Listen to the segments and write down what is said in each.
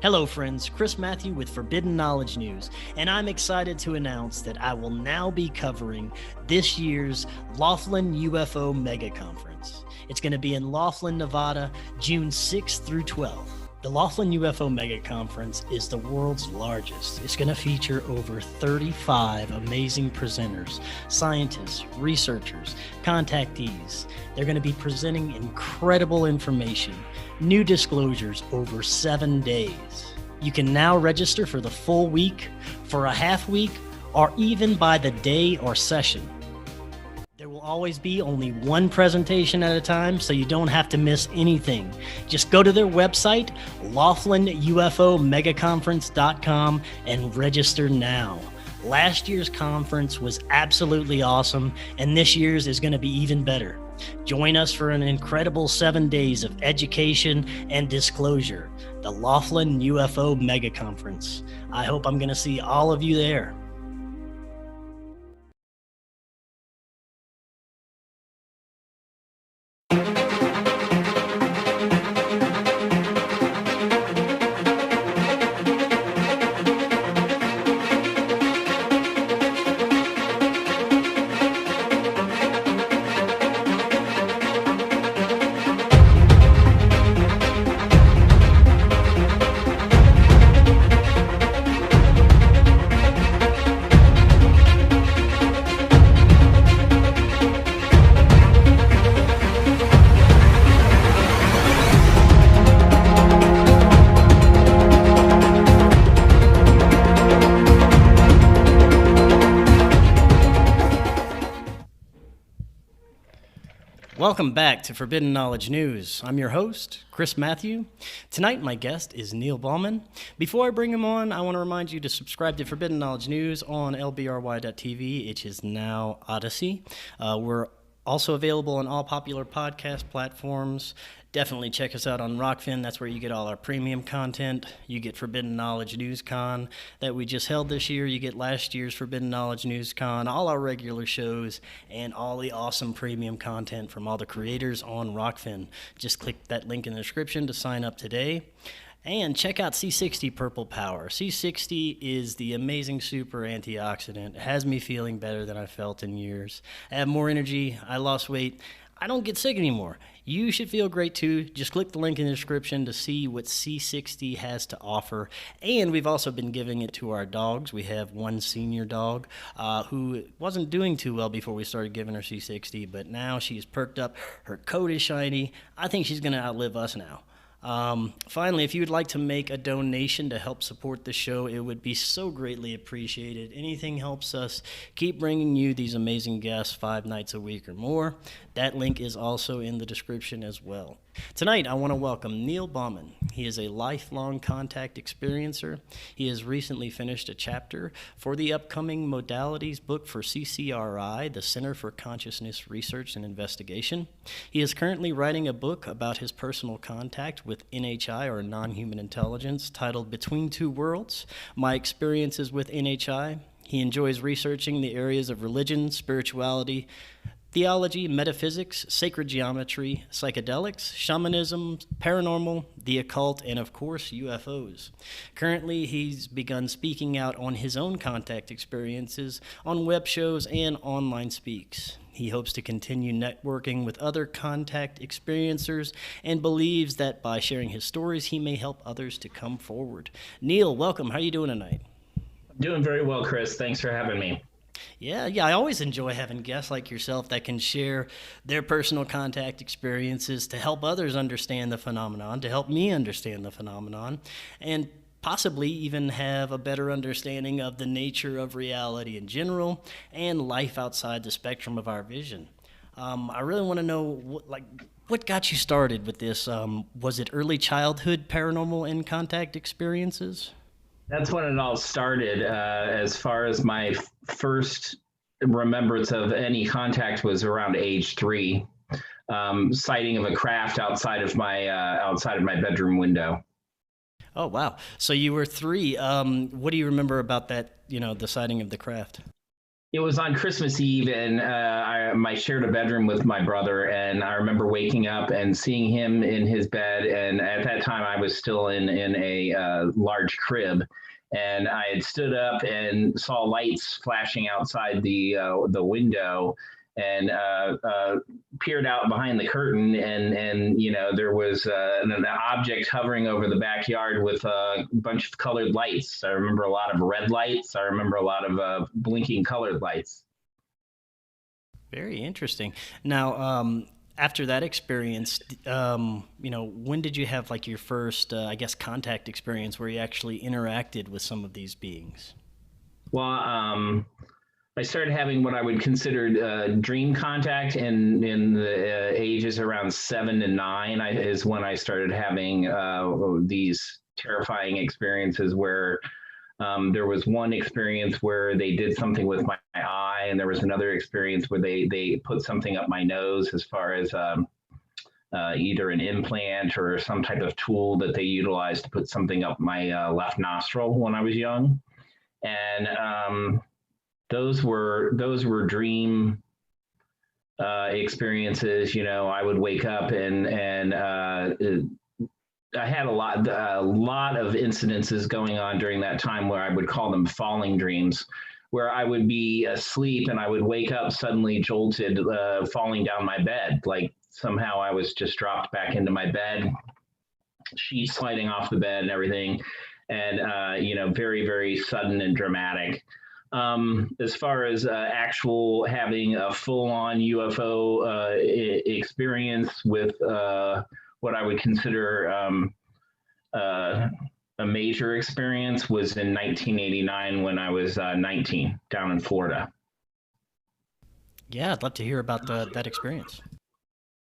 Hello friends, Chris Matthew with Forbidden Knowledge News, and I'm excited to announce that I will now be covering this year's Laughlin UFO Megaconference. It's going to be in Laughlin, Nevada, June 6th through 12th. The Laughlin UFO Megaconference is the world's largest. It's going to feature over 35 amazing presenters, scientists, researchers, contactees. They're going to be presenting incredible information, new disclosures over 7 days. You can now register for the full week, for a half week, or even by the day or session. There will always be only one presentation at a time, so you don't have to miss anything. Just go to their website, LaughlinUFOMegaconference.com, and register now. Last year's conference was absolutely awesome, and this year's is going to be even better. Join us for an incredible 7 days of education and disclosure, the Laughlin UFO Megaconference. I hope I'm going to see all of you there. Welcome back to Forbidden Knowledge News. I'm your host, Chris Matthew. Tonight, my guest is Neil Baumann. Before I bring him on, I want to remind you to subscribe to Forbidden Knowledge News on lbry.tv. It is now Odyssey. We're also available on all popular podcast platforms. Definitely check us out on Rokfin. That's where you get all our premium content. You get Forbidden Knowledge News Con that we just held this year. You get last year's Forbidden Knowledge News Con, all our regular shows, and all the awesome premium content from all the creators on Rokfin. Just click that link in the description to sign up today. And check out C60 Purple Power. C60 is the amazing super antioxidant. It has me feeling better than I've felt in years. I have more energy. I lost weight. I don't get sick anymore. You should feel great too. Just click the link in the description to see what C60 has to offer. And we've also been giving it to our dogs. We have one senior dog who wasn't doing too well before we started giving her C60, but now she's perked up. Her coat is shiny. I think she's going to outlive us now. Finally, if you would like to make a donation to help support the show, it would be so greatly appreciated. Anything helps us keep bringing you these amazing guests 5 nights a week or more. That link is also in the description as well. Tonight, I want to welcome Neil Baumann. He is a lifelong contact experiencer. He has recently finished a chapter for the upcoming modalities book for CCRI, the Center for Consciousness Research and Investigation. He is currently writing a book about his personal contact with NHI, or non-human intelligence, titled Between Two Worlds, My Experiences with NHI. He enjoys researching the areas of religion, spirituality, theology, metaphysics, sacred geometry, psychedelics, shamanism, paranormal, the occult, and of course, UFOs. Currently, he's begun speaking out on his own contact experiences on web shows and online speaks. He hopes to continue networking with other contact experiencers and believes that by sharing his stories, he may help others to come forward. Neil, welcome. How are you doing tonight? Doing very well, Chris. Thanks for having me. Yeah, I always enjoy having guests like yourself that can share their personal contact experiences to help others understand the phenomenon, to help me understand the phenomenon, and possibly even have a better understanding of the nature of reality in general and life outside the spectrum of our vision. I really want to know what got you started with this. Was it early childhood paranormal and contact experiences? That's when it all started. As far as my first remembrance of any contact was around age 3, sighting of a craft outside of my bedroom window. Oh, wow. So you were 3. What do you remember about that, the sighting of the craft? It was on Christmas Eve, and I shared a bedroom with my brother, and I remember waking up and seeing him in his bed. And at that time, I was still in a large crib, and I had stood up and saw lights flashing outside the window, and peered out behind the curtain, and there was an object hovering over the backyard with a bunch of colored lights. I remember a lot of red lights. I remember a lot of blinking colored lights. Very interesting. Now, after that experience, when did you have like your first, I guess, contact experience where you actually interacted with some of these beings? Well, I started having what I would consider dream contact in the ages around 7 to 9 is when I started having these terrifying experiences where there was one experience where they did something with my eye, and there was another experience where they put something up my nose as far as either an implant or some type of tool that they utilized to put something up my left nostril when I was young. And those were dream experiences. I would wake up and I had a lot of incidences going on during that time where I would call them falling dreams, where I would be asleep and I would wake up suddenly jolted, falling down my bed, like somehow I was just dropped back into my bed, sheets sliding off the bed and everything, and very, very sudden and dramatic. As far as actual having a full-on UFO experience with what I would consider a major experience was in 1989 when I was 19 down in Florida. Yeah, I'd love to hear about that experience.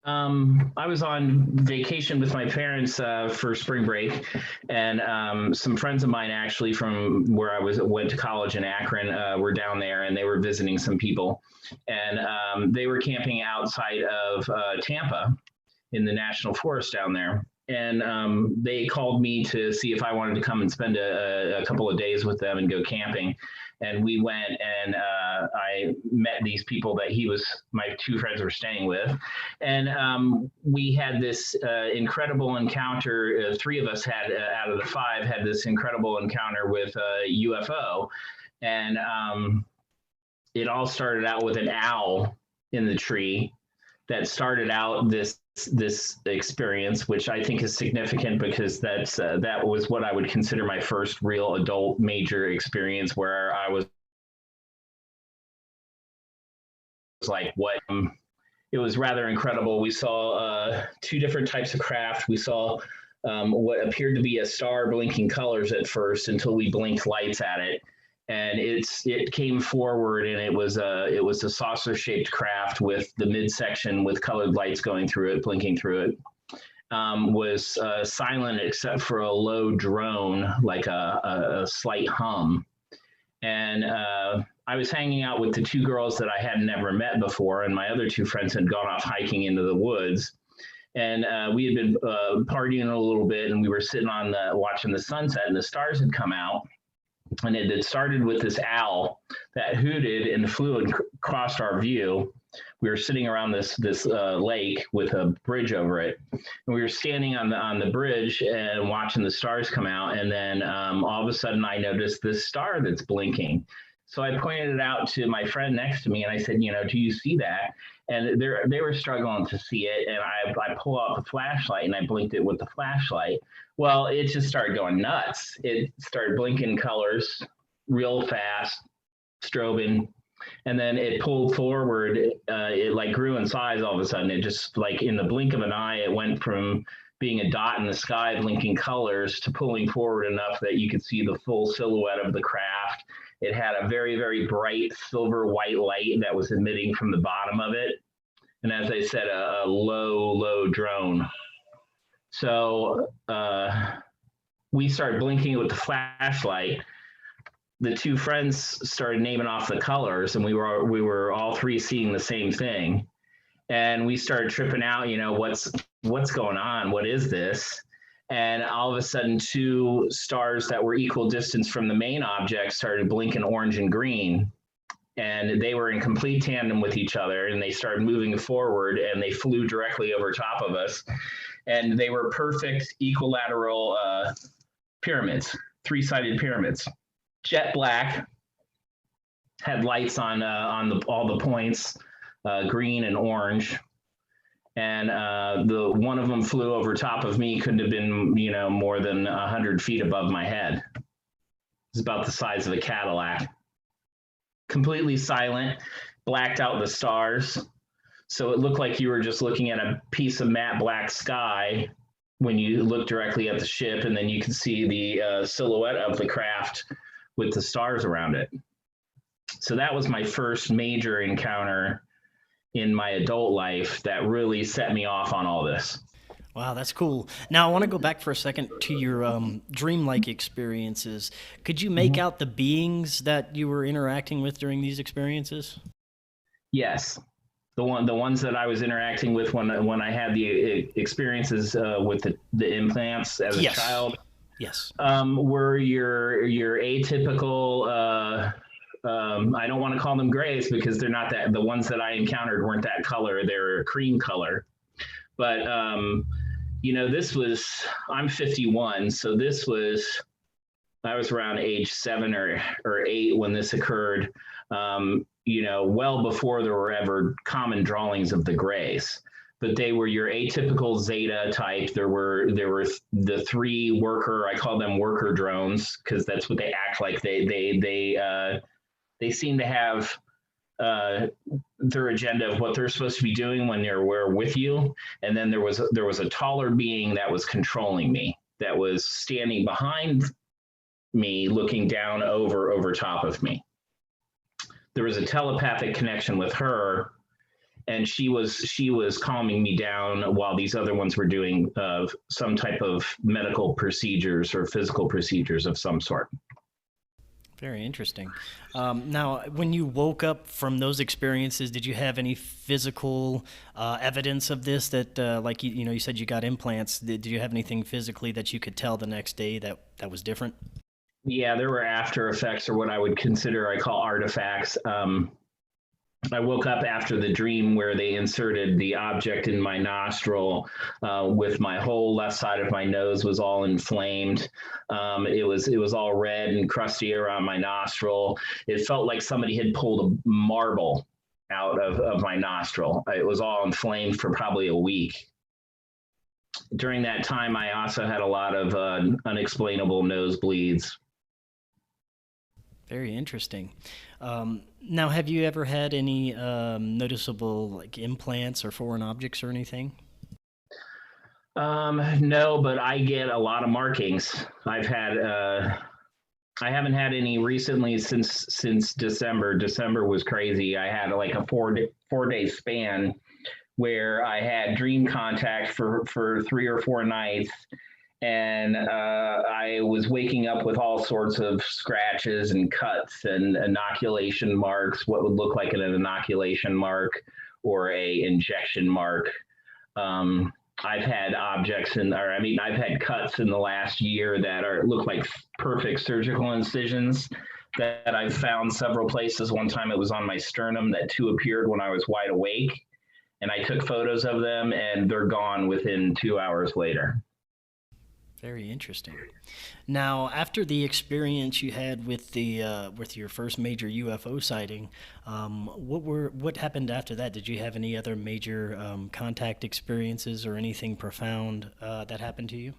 I was on vacation with my parents for spring break, and some friends of mine actually from where I went to college in Akron were down there, and they were visiting some people, and they were camping outside of Tampa in the National Forest down there. And they called me to see if I wanted to come and spend a couple of days with them and go camping. And we went, and I met these people that my two friends were staying with. And we had this incredible encounter. Three of us had, out of the five, had this incredible encounter with a UFO. And it all started out with an owl in the tree that started out this experience, which I think is significant because that was what I would consider my first real adult major experience, where I was like, what? It was rather incredible. We saw two different types of craft. We saw what appeared to be a star blinking colors at first until we blinked lights at it. And it came forward, and it was a saucer-shaped craft with the midsection with colored lights going through it, blinking through it. Was silent except for a low drone, like a slight hum. And I was hanging out with the two girls that I had never met before, and my other two friends had gone off hiking into the woods. And we had been partying a little bit, and we were sitting watching the sunset, and the stars had come out. And it had started with this owl that hooted and flew across our view. We were sitting around this lake with a bridge over it, and we were standing on the bridge and watching the stars come out. And then all of a sudden, I noticed this star that's blinking. So I pointed it out to my friend next to me, and I said, do you see that? And they were struggling to see it, and I pull out the flashlight and I blinked it with the flashlight. Well, it just started going nuts. It started blinking colors real fast, strobing, and then it pulled forward. It like grew in size all of a sudden. It just, like in the blink of an eye, it went from being a dot in the sky blinking colors to pulling forward enough that you could see the full silhouette of the craft. It had a very, very bright silver white light that was emitting from the bottom of it. And as I said, a low drone. So we started blinking it with the flashlight. The two friends started naming off the colors, and we were all three seeing the same thing. And we started tripping out, what's going on? What is this? And all of a sudden, two stars that were equal distance from the main object started blinking orange and green. and they were in complete tandem with each other, and they started moving forward, and they flew directly over top of us, and they were perfect equilateral pyramids, three-sided pyramids, jet black, had lights on all the points, green and orange. And the one of them flew over top of me, couldn't have been, more than 100 feet above my head. It's about the size of a Cadillac. Completely silent, blacked out the stars. So it looked like you were just looking at a piece of matte black sky when you look directly at the ship, and then you can see the silhouette of the craft with the stars around it. So that was my first major encounter in my adult life that really set me off on all this. Wow, that's cool. Now, I want to go back for a second to your dreamlike experiences. Could you make out the beings that you were interacting with during these experiences? Yes. The ones that I was interacting with when I had the experiences with the implants as a child. Yes. Were your atypical, I don't want to call them grays because they're not that, the ones that I encountered weren't that color, they're a cream color. But, I'm 51, so I was around age 7 or 8 when this occurred, well before there were ever common drawings of the grays. But they were your atypical Zeta type. There were the 3 worker, I call them worker drones, because that's what they act like. They seem to have their agenda of what they're supposed to be doing when we're with you. And then there was a taller being that was controlling me, that was standing behind me, looking down over top of me. There was a telepathic connection with her, and she was calming me down while these other ones were doing some type of medical procedures or physical procedures of some sort. Very interesting. Now, when you woke up from those experiences, did you have any physical evidence of this? That, like you said, you got implants. Did you have anything physically that you could tell the next day that was different? Yeah, there were after effects, or what I would consider, I call artifacts. I woke up after the dream where they inserted the object in my nostril, with my whole left side of my nose was all inflamed. It was all red and crusty around my nostril. It felt like somebody had pulled a marble out of my nostril. It was all inflamed for probably a week. During that time, I also had a lot of unexplainable nosebleeds. Very interesting. Now, have you ever had any noticeable implants or foreign objects or anything? No, but I get a lot of markings. I haven't had any recently since December. December was crazy. I had like a 4-day span where I had dream contact for 3 or 4 nights. And I was waking up with all sorts of scratches and cuts and inoculation marks, what would look like an inoculation mark or a injection mark. I've had I've had cuts in the last year that look like perfect surgical incisions that I've found several places. One time it was on my sternum that 2 appeared when I was wide awake, and I took photos of them, and they're gone within 2 hours later. Very interesting. Now, after the experience you had with your first major UFO sighting, what happened after that? Did you have any other major contact experiences or anything profound that happened to you?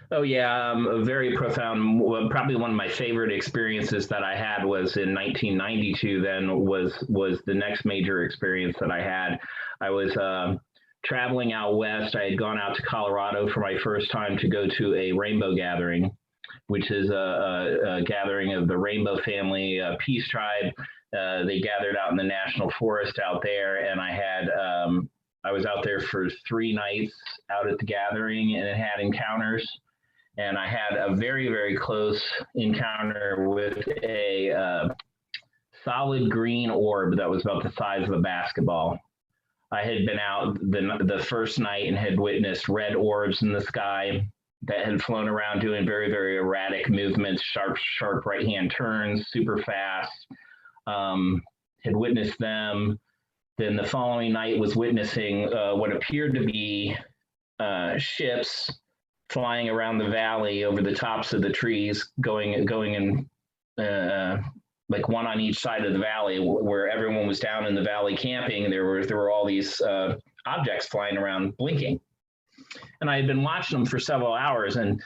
Oh yeah, a very profound. Probably one of my favorite experiences that I had was in 1992. Then was the next major experience that I had. I was traveling out west. I had gone out to Colorado for my first time to go to a rainbow gathering, which is a gathering of the Rainbow Family Peace Tribe. They gathered out in the National Forest out there, and I was out there for 3 nights out at the gathering, and it had encounters. And I had a very, very close encounter with a solid green orb that was about the size of a basketball. I had been out the first night and had witnessed red orbs in the sky that had flown around doing very, very erratic movements, sharp right-hand turns, super fast. had witnessed them. Then the following night was witnessing what appeared to be ships flying around the valley over the tops of the trees, going in like one on each side of the valley, where everyone was down in the valley camping. There were all these objects flying around blinking, and I had been watching them for several hours, and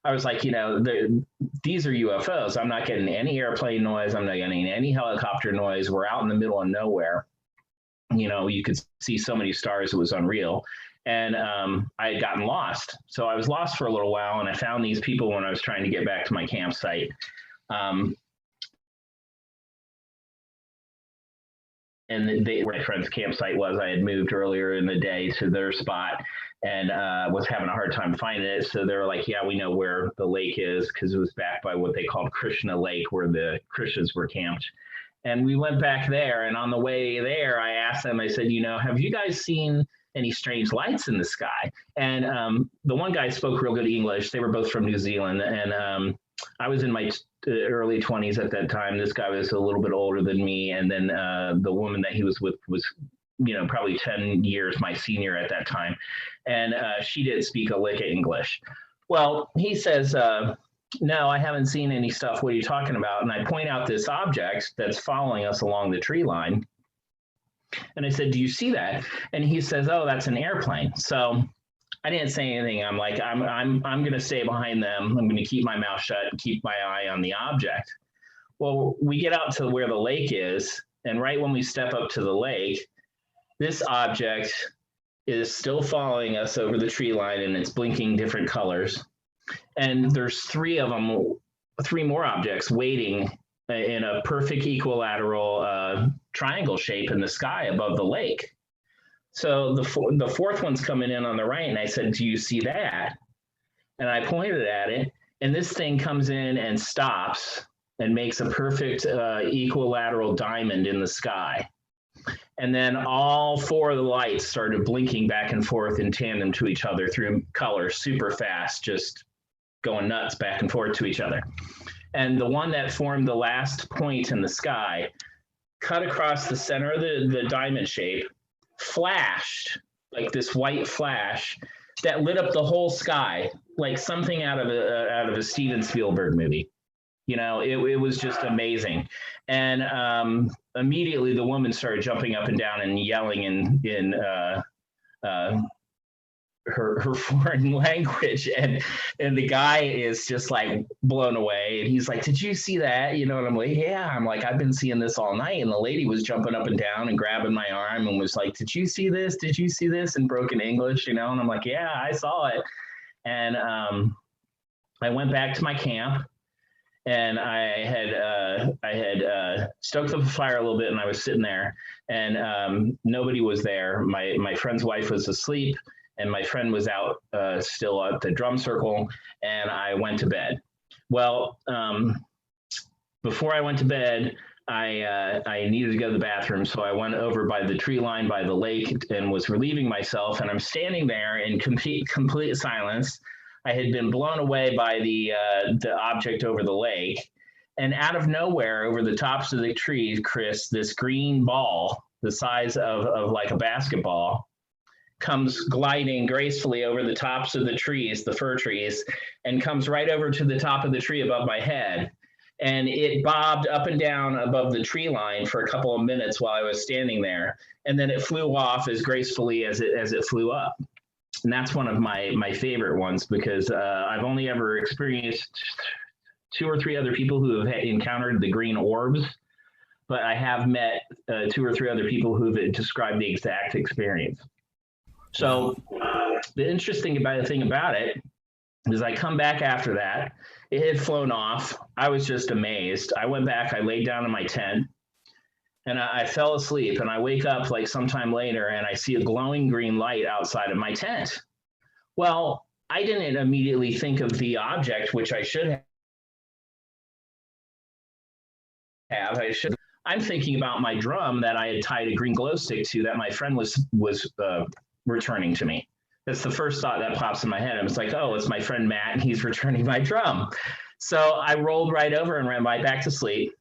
I was like, these are UFOs. I'm not getting any airplane noise. I'm not getting any helicopter noise. We're out in the middle of nowhere. You could see so many stars, it was unreal. And I had gotten lost. So I was lost for a little while, and I found these people when I was trying to get back to my campsite. And where my friend's campsite was, I had moved earlier in the day to their spot, and was having a hard time finding it. So they were like, yeah, we know where the lake is, because it was back by what they called Krishna Lake, where the Krishnas were camped. And we went back there, and on the way there, I asked them, I said, have you guys seen any strange lights in the sky? And the one guy spoke real good English. They were both from New Zealand, and I was in my early 20s at that time. This guy was a little bit older than me, and then the woman that he was with was probably 10 years my senior at that time, and she didn't speak a lick of English. Well, he says, no, I haven't seen any stuff. What are you talking about? And I point out this object that's following us along the tree line. And I said, do you see that? And he says, oh, that's an airplane. So I didn't say anything. I'm like, I'm going to stay behind them. I'm going to keep my mouth shut and keep my eye on the object. Well, we get out to where the lake is. And right when we step up to the lake, this object is still following us over the tree line, and it's blinking different colors. And there's three more objects waiting in a perfect equilateral triangle shape in the sky above the lake. So the fourth one's coming in on the right, and I said, do you see that? And I pointed at it, and this thing comes in and stops and makes a perfect equilateral diamond in the sky. And then all four of the lights started blinking back and forth in tandem to each other through color, super fast, just going nuts back and forth to each other. And the one that formed the last point in the sky cut across the center of the diamond shape, flashed like this white flash that lit up the whole sky, like something out of a Steven Spielberg movie. It was just amazing. And immediately the woman started jumping up and down and yelling in her foreign language, and the guy is just like blown away, and he's like, did you see that? And I'm like, yeah. I'm like, I've been seeing this all night. And the lady was jumping up and down and grabbing my arm and was like, did you see this? Did you see this? In broken English, and I'm like, yeah, I saw it. And I went back to my camp, and I had stoked up the fire a little bit, and I was sitting there, and nobody was there. My friend's wife was asleep, and my friend was out still at the drum circle, and I went to bed. Well, before I went to bed, I needed to go to the bathroom, so I went over by the tree line by the lake and was relieving myself, and I'm standing there in complete silence. I had been blown away by the object over the lake, and out of nowhere, over the tops of the trees, Chris, this green ball, the size of like a basketball, comes gliding gracefully over the tops of the trees, the fir trees, and comes right over to the top of the tree above my head. And it bobbed up and down above the tree line for a couple of minutes while I was standing there, and then it flew off as gracefully as it flew up. And that's one of my favorite ones, because I've only ever experienced 2 or 3 other people who have encountered the green orbs, but I have met 2 or 3 other people who've described the exact experience. So the interesting thing about it is I come back after that. It had flown off. I was just amazed. I went back, I laid down in my tent, and I fell asleep, and I wake up like sometime later, and I see a glowing green light outside of my tent. Well, I didn't immediately think of the object, which I should have. I'm thinking about my drum that I had tied a green glow stick to that my friend was returning to me. That's the first thought that pops in my head. I was like, oh, it's my friend Matt, and he's returning my drum. So I rolled right over and ran right back to sleep.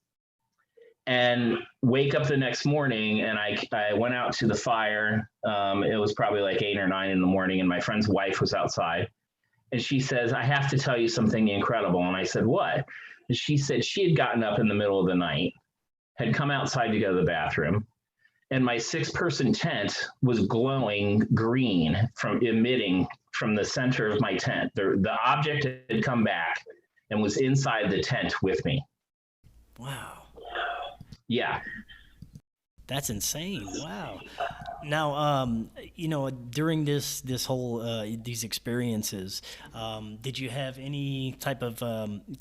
and wake up the next morning, and I went out to the fire. It was probably like 8 or 9 in the morning, and my friend's wife was outside. And she says, I have to tell you something incredible. And I said, what? And she said she had gotten up in the middle of the night, had come outside to go to the bathroom, and my 6-person tent was glowing green from emitting from the center of my tent. The object had come back and was inside the tent with me. Wow. Yeah. That's insane. Wow. Now, during this whole these experiences, did you have any type of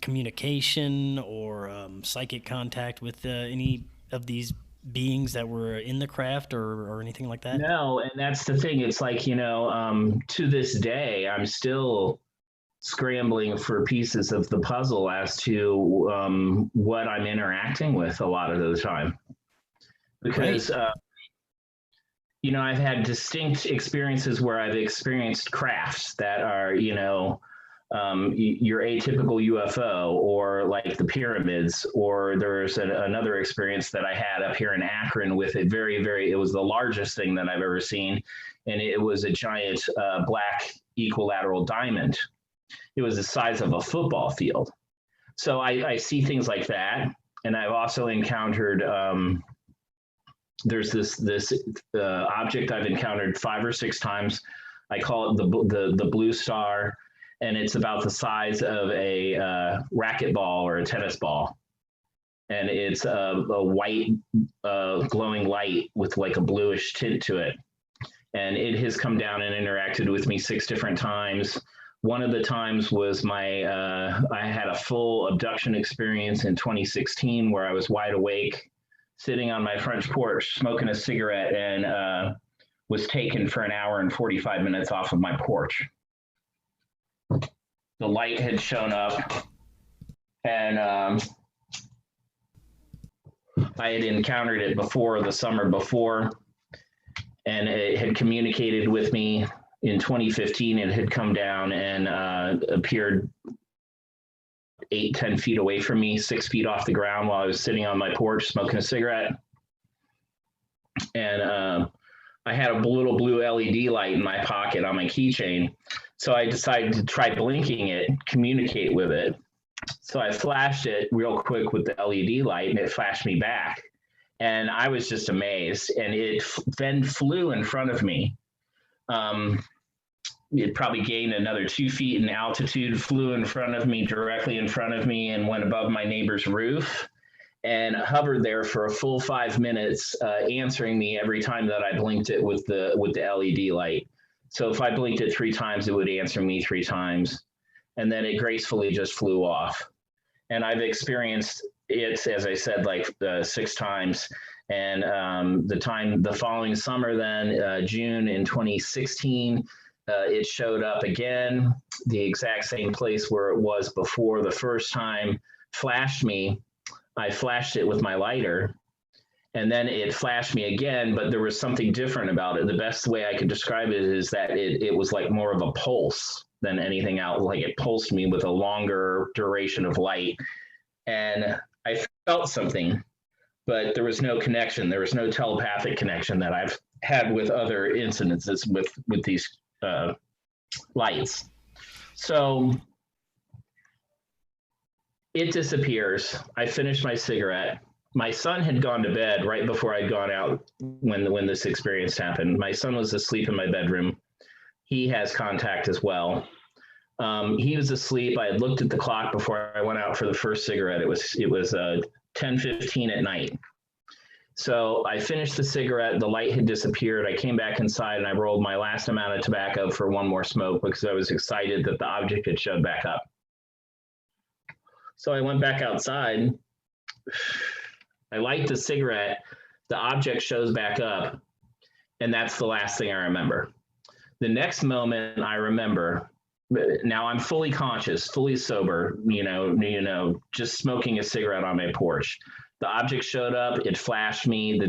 communication or psychic contact with any of these beings that were in the craft or anything like that? No, and that's the thing. It's like, to this day, I'm still scrambling for pieces of the puzzle as to what I'm interacting with a lot of the time. Because, I've had distinct experiences where I've experienced crafts that are, your atypical UFO, or like the pyramids, or there's another experience that I had up here in Akron with it it was the largest thing that I've ever seen. And it was a giant black equilateral diamond. It was the size of a football field. So I see things like that. And I've also encountered, there's this object I've encountered 5 or 6 times. I call it the blue star, and it's about the size of a racquetball or a tennis ball. And it's a white glowing light with like a bluish tint to it. And it has come down and interacted with me 6 different times. One of the times was I had a full abduction experience in 2016 where I was wide awake, sitting on my front porch, smoking a cigarette, and was taken for an hour and 45 minutes off of my porch. The light had shown up, and I had encountered it before, the summer before, and it had communicated with me in 2015. It had come down and appeared 8-10 feet away from me, 6 feet off the ground, while I was sitting on my porch smoking a cigarette. And I had a little blue LED light in my pocket on my keychain. So I decided to try blinking it, communicate with it. So I flashed it real quick with the LED light, and it flashed me back. And I was just amazed. And it then flew in front of me. It probably gained another 2 feet in altitude, flew in front of me, directly in front of me, and went above my neighbor's roof, and hovered there for a full 5 minutes, answering me every time that I blinked it with the LED light. So if I blinked it 3 times, it would answer me 3 times, and then it gracefully just flew off. And I've experienced it, as I said, like 6 times. And the following summer, then June in 2016. It showed up again, the exact same place where it was before the first time, flashed me. I flashed it with my lighter, and then it flashed me again, but there was something different about it. The best way I could describe it is that it was like more of a pulse than anything else. Like it pulsed me with a longer duration of light. And I felt something, but there was no connection. There was no telepathic connection that I've had with other incidences with these lights. So it disappears. I finished my cigarette. My son had gone to bed right before I'd gone out when this experience happened. My son was asleep in my bedroom. He has contact as well. He was asleep. I had looked at the clock before I went out for the first cigarette. It was 10:15 at night. So I finished the cigarette, the light had disappeared. I came back inside and I rolled my last amount of tobacco for one more smoke because I was excited that the object had showed back up. So I went back outside. I light the cigarette, the object shows back up, and that's the last thing I remember. The next moment I remember, now I'm fully conscious, fully sober, just smoking a cigarette on my porch. The object showed up, it flashed me. The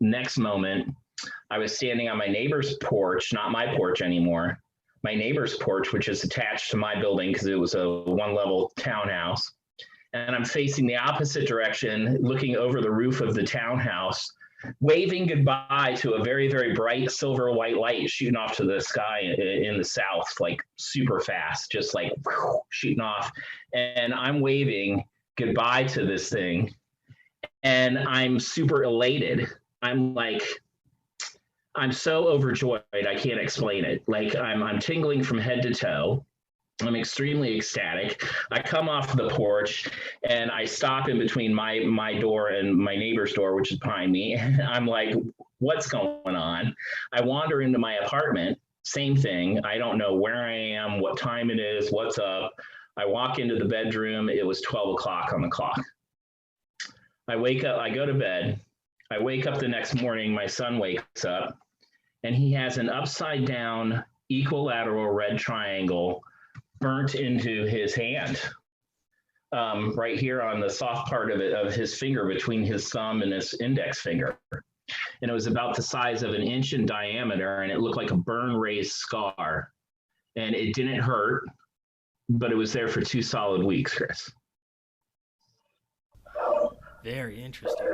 next moment, I was standing on my neighbor's porch, not my porch anymore, my neighbor's porch, which is attached to my building because it was a 1-level townhouse. and I'm facing the opposite direction, looking over the roof of the townhouse, waving goodbye to a very, very bright silver white light shooting off to the sky in the south, like super fast, just like whew, shooting off. And I'm waving goodbye to this thing. And I'm super elated. I'm so overjoyed, I can't explain it. Like I'm tingling from head to toe. I'm extremely ecstatic. I come off the porch and I stop in between my door and my neighbor's door, which is behind me. I'm like, what's going on? I wander into my apartment, same thing. I don't know where I am, what time it is, what's up. I walk into the bedroom. It was 12 o'clock on the clock. I wake up, I go to bed. I wake up the next morning, my son wakes up and he has an upside down equilateral red triangle burnt into his hand, right here on the soft part of his finger between his thumb and his index finger. And it was about the size of an inch in diameter, and it looked like a burn raised scar. And it didn't hurt, but it was there for 2 solid weeks, Chris. Very interesting.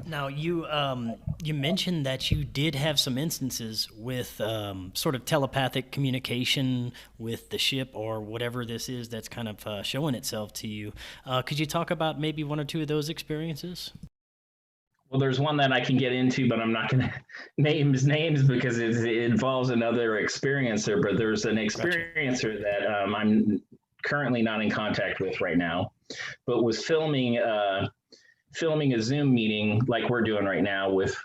Now, you mentioned that you did have some instances with sort of telepathic communication with the ship or whatever this is that's kind of showing itself to you. Could you talk about maybe one or two of those experiences? Well, there's one that I can get into, but I'm not going to name names because it involves another experiencer. But there's an experiencer that I'm currently not in contact with right now, but was filming a Zoom meeting like we're doing right now with,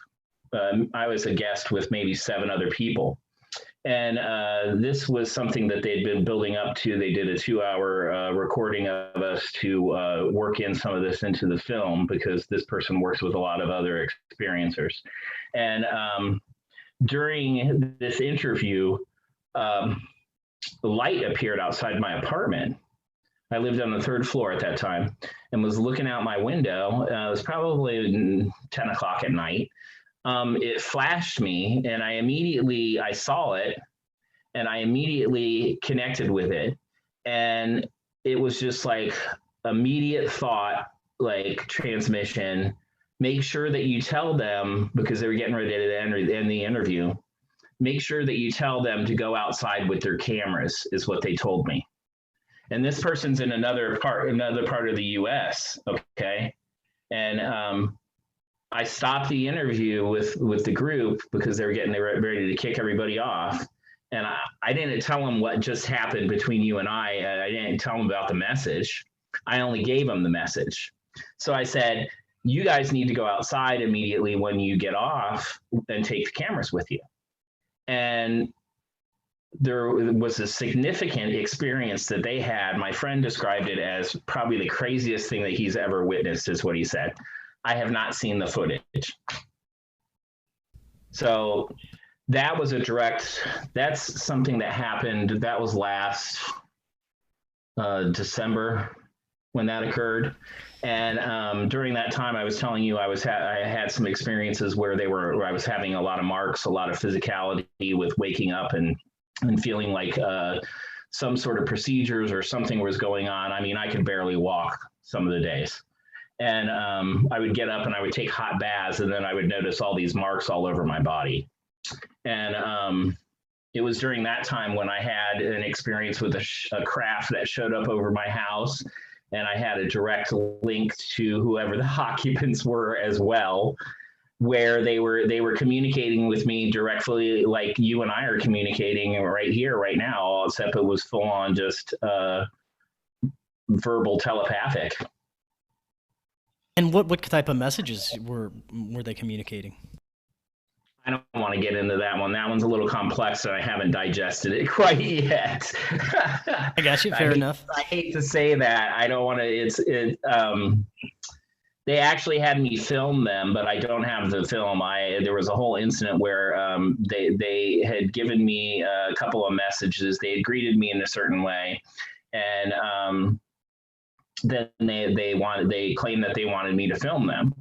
I was a guest with maybe 7 other people. And this was something that they'd been building up to. They did a 2-hour recording of us to work in some of this into the film because this person works with a lot of other experiencers. And during this interview, the light appeared outside my apartment. I lived on the 3rd floor at that time and was looking out my window. It was probably 10 o'clock at night. It flashed me and I saw it and I immediately connected with it. And it was just like immediate thought, like transmission, make sure that you tell them, because they were getting ready to end the interview, make sure that you tell them to go outside with their cameras is what they told me. And this person's in another part of the US, okay? And I stopped the interview with the group because they were ready to kick everybody off. And I didn't tell them what just happened between you and I. I didn't tell them about the message. I only gave them the message. So I said, you guys need to go outside immediately when you get off and take the cameras with you. And there was a significant experience that they had. My friend described it as probably the craziest thing that he's ever witnessed, is what he said. I have not seen the footage. So that's something that happened. That was last December when that occurred. And during that time, I was telling you, I had some experiences where I was having a lot of marks, a lot of physicality with waking up and feeling like some sort of procedures or something was going on. I mean, I could barely walk some of the days. And I would get up and I would take hot baths, and then I would notice all these marks all over my body. And it was during that time when I had an experience with a craft that showed up over my house, and I had a direct link to whoever the occupants were as well, where they were communicating with me directly, like you and I are communicating right here, right now, except it was full on just verbal telepathic. And what type of messages were they communicating? I don't want to get into that one. That one's a little complex, and I haven't digested it quite yet. I got you. Fair enough. I hate to say that. I don't want to. They actually had me film them, but I don't have the film. There was a whole incident where they had given me a couple of messages. They had greeted me in a certain way, and then they claimed that they wanted me to film them.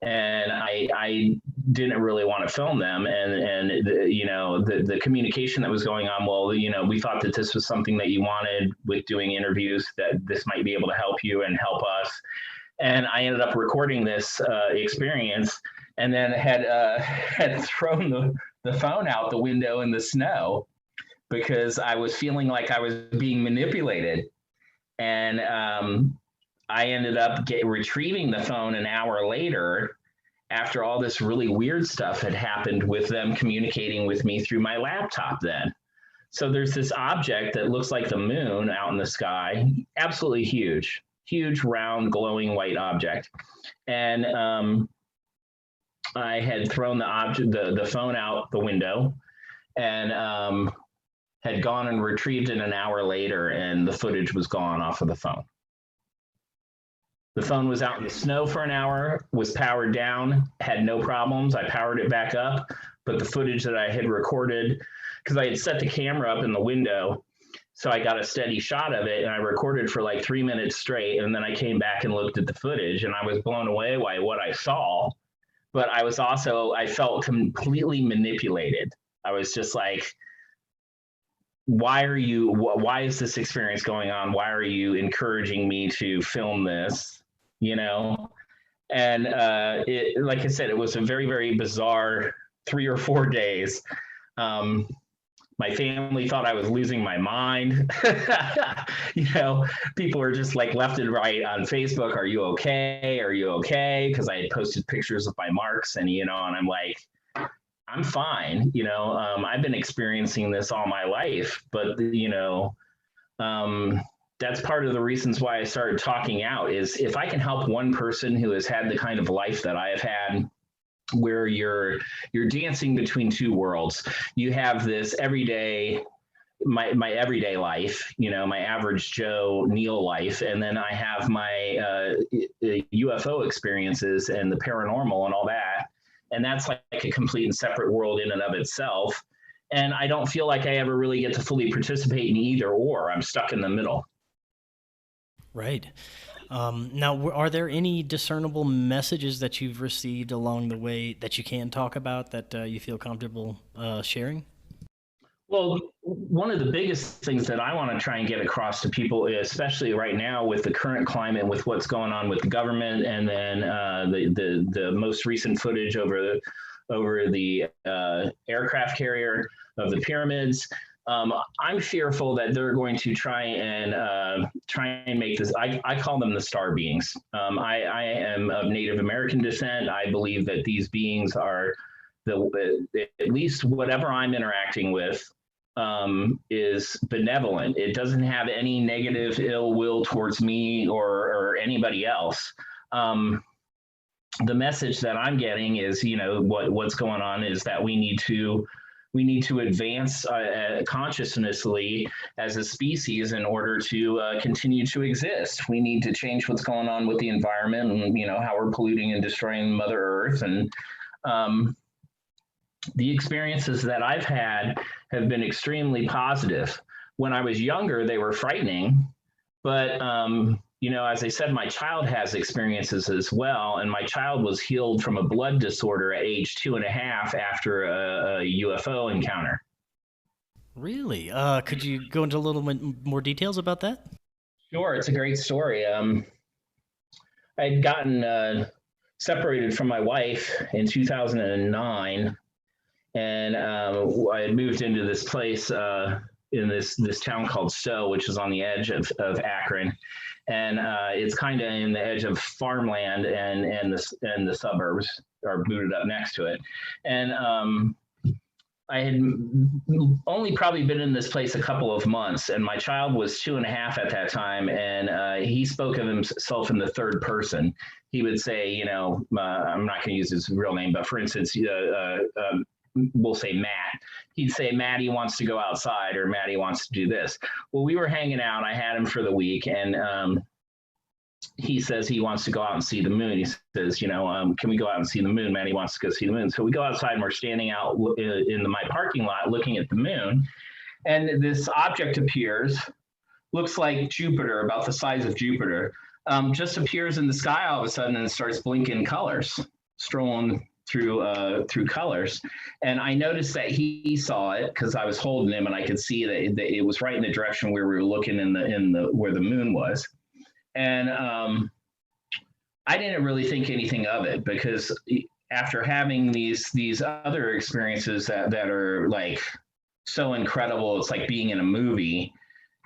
and I didn't really want to film them. And the communication that was going on, well, we thought that this was something that you wanted with doing interviews, that this might be able to help you and help us. And I ended up recording this experience, and then had thrown the phone out the window in the snow because I was feeling like I was being manipulated. And I ended up retrieving the phone an hour later after all this really weird stuff had happened with them communicating with me through my laptop then. So there's this object that looks like the moon out in the sky, absolutely huge, round, glowing white object. And I had thrown the phone out the window, and had gone and retrieved it an hour later, and the footage was gone off of the phone. The phone was out in the snow for an hour, was powered down, had no problems. I powered it back up, but the footage that I had recorded, because I had set the camera up in the window, so I got a steady shot of it, and I recorded for like 3 minutes straight, and then I came back and looked at the footage, and I was blown away by what I saw, but I felt completely manipulated. I was just like, why is this experience going on? Why are you encouraging me to film this? And like I said, it was a very, very bizarre 3 or 4 days. My family thought I was losing my mind. People were just like left and right on Facebook. Are you okay? Are you okay? Because I had posted pictures of my marks, and and I'm like, I'm fine. I've been experiencing this all my life, but that's part of the reasons why I started talking out. Is if I can help one person who has had the kind of life that I have had, where you're dancing between two worlds. You have this everyday, my everyday life, my average Joe Neil life, and then I have my UFO experiences and the paranormal and all that. And that's like a complete and separate world in and of itself. And I don't feel like I ever really get to fully participate in either or. I'm stuck in the middle. Right. Now, are there any discernible messages that you've received along the way that you can talk about that you feel comfortable sharing? Well, one of the biggest things that I want to try and get across to people, especially right now with the current climate, with what's going on with the government, and then the most recent footage over the aircraft carrier of the pyramids. I'm fearful that they're going to try and make this. I call them the star beings. I am of Native American descent. I believe that these beings are at least whatever I'm interacting with is benevolent. It doesn't have any negative ill will towards me or anybody else. The message that I'm getting is, what's going on is that we need to advance consciousnessly as a species in order to continue to exist. We need to change what's going on with the environment, and how we're polluting and destroying Mother Earth. And the experiences that I've had have been extremely positive. When I was younger, they were frightening, but as I said, my child has experiences as well, and my child was healed from a blood disorder at age 2.5 after a UFO encounter. Really? Could you go into a little bit more details about that? Sure, it's a great story. I'd gotten separated from my wife in 2009, and I had moved into this place in this town called Stowe, which is on the edge of Akron. And it's kind of in the edge of farmland, and the suburbs are booted up next to it. And I had only probably been in this place a couple of months, and my child was 2.5 at that time, and he spoke of himself in the third person. He would say, I'm not going to use his real name, but for instance, we'll say Matt. He'd say, Matty wants to go outside, or Matty wants to do this. Well, we were hanging out. I had him for the week, and he says he wants to go out and see the moon. He says, can we go out and see the moon? Matty wants to go see the moon. So we go outside, and we're standing out in my parking lot looking at the moon. And this object appears, looks like Jupiter, about the size of Jupiter, just appears in the sky all of a sudden and starts blinking colors. strolling through colors, and I noticed that he saw it because I was holding him, and I could see that it was right in the direction where we were looking in the where the moon was, and I didn't really think anything of it because after having these other experiences that are like so incredible, it's like being in a movie.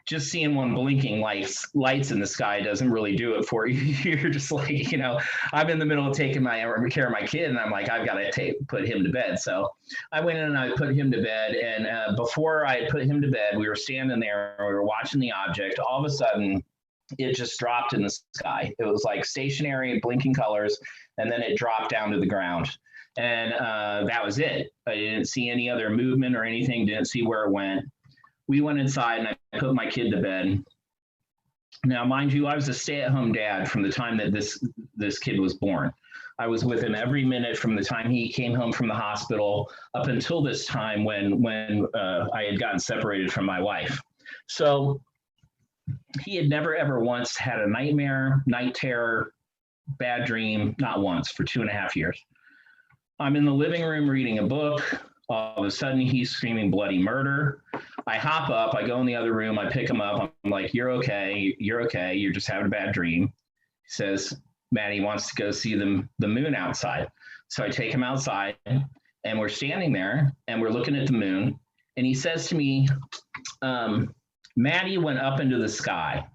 Just seeing one blinking lights in the sky doesn't really do it for you. You're just like, I'm in the middle of taking care of my kid, and I'm like, I've got to put him to bed. So I went in and I put him to bed. And before I put him to bed, we were standing there, we were watching the object. All of a sudden, it just dropped in the sky. It was like stationary, blinking colors, and then it dropped down to the ground. And that was it. I didn't see any other movement or anything. Didn't see where it went. We went inside and I put my kid to bed. Now, mind you, I was a stay-at-home dad from the time that this kid was born. I was with him every minute from the time he came home from the hospital up until this time when I had gotten separated from my wife. So he had never, ever once had a nightmare, night terror, bad dream, not once, for 2.5 years. I'm in the living room reading a book. All of a sudden, he's screaming bloody murder. I hop up, I go in the other room, I pick him up. I'm like, you're okay, you're just having a bad dream. He says, Maddie wants to go see the moon outside. So I take him outside, and we're standing there, and we're looking at the moon. And he says to me, Maddie went up into the sky.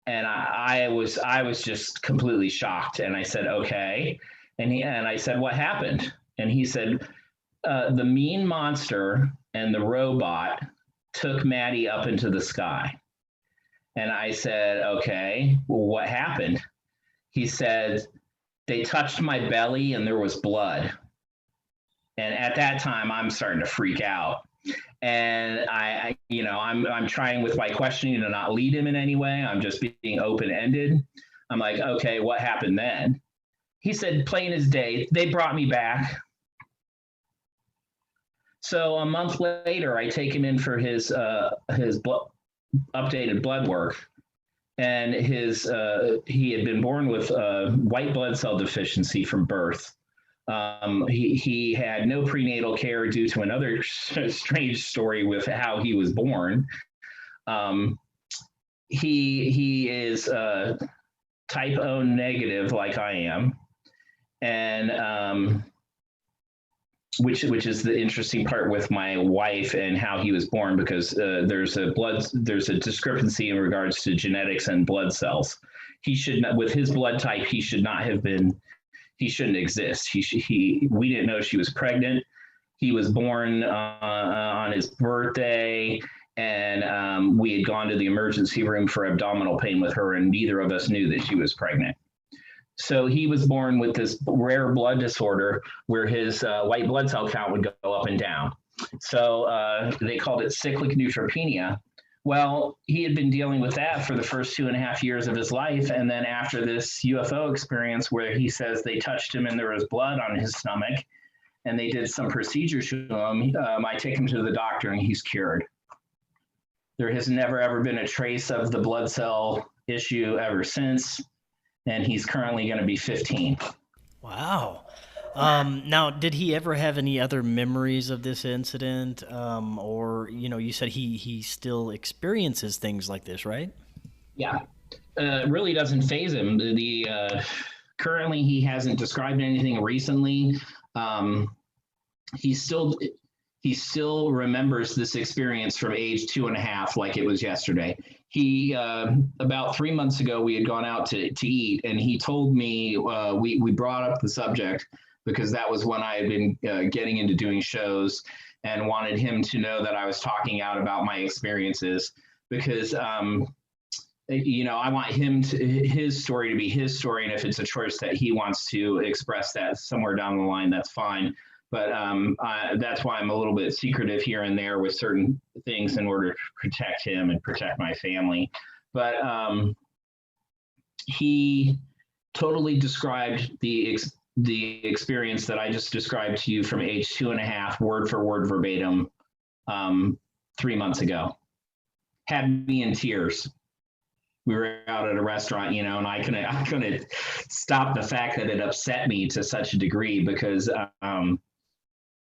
And I was just completely shocked. And I said, okay. And I said, what happened? And he said, the mean monster and the robot took Maddie up into the sky. And I said, okay, well, what happened? He said, they touched my belly and there was blood. And at that time, I'm starting to freak out. And I'm trying with my questioning to not lead him in any way. I'm just being open-ended. I'm like, okay, what happened then? He said, plain as day, they brought me back. So a month later, I take him in for his updated blood work, and he had been born with white blood cell deficiency from birth. He had no prenatal care due to another strange story with how he was born. He is type O negative, like I am, and which is the interesting part with my wife and how he was born, because there's a discrepancy in regards to genetics and blood cells. He should not, with his blood type, he should not have been. He shouldn't exist. We didn't know she was pregnant. He was born on his birthday, and we had gone to the emergency room for abdominal pain with her, and neither of us knew that she was pregnant. So he was born with this rare blood disorder where his white blood cell count would go up and down. So they called it cyclic neutropenia. Well, he had been dealing with that for the first 2.5 years of his life. And then after this UFO experience where he says they touched him and there was blood on his stomach and they did some procedures to him, I take him to the doctor and he's cured. There has never, ever been a trace of the blood cell issue ever since. And he's currently going to be 15. Wow. Now, did he ever have any other memories of this incident? Or, you said he still experiences things like this, right? Yeah. It really doesn't faze him. Currently, he hasn't described anything recently. He still remembers this experience from age 2.5 like it was yesterday. He about 3 months ago, we had gone out to eat, and he told me, we brought up the subject because that was when I had been getting into doing shows, and wanted him to know that I was talking out about my experiences because I want his story to be his story, and if it's a choice that he wants to express that somewhere down the line, that's fine. But that's why I'm a little bit secretive here and there with certain things in order to protect him and protect my family. But he totally described the experience that I just described to you from age 2.5, word for word verbatim, 3 months ago. Had me in tears. we were out at a restaurant, and I couldn't stop the fact that it upset me to such a degree because,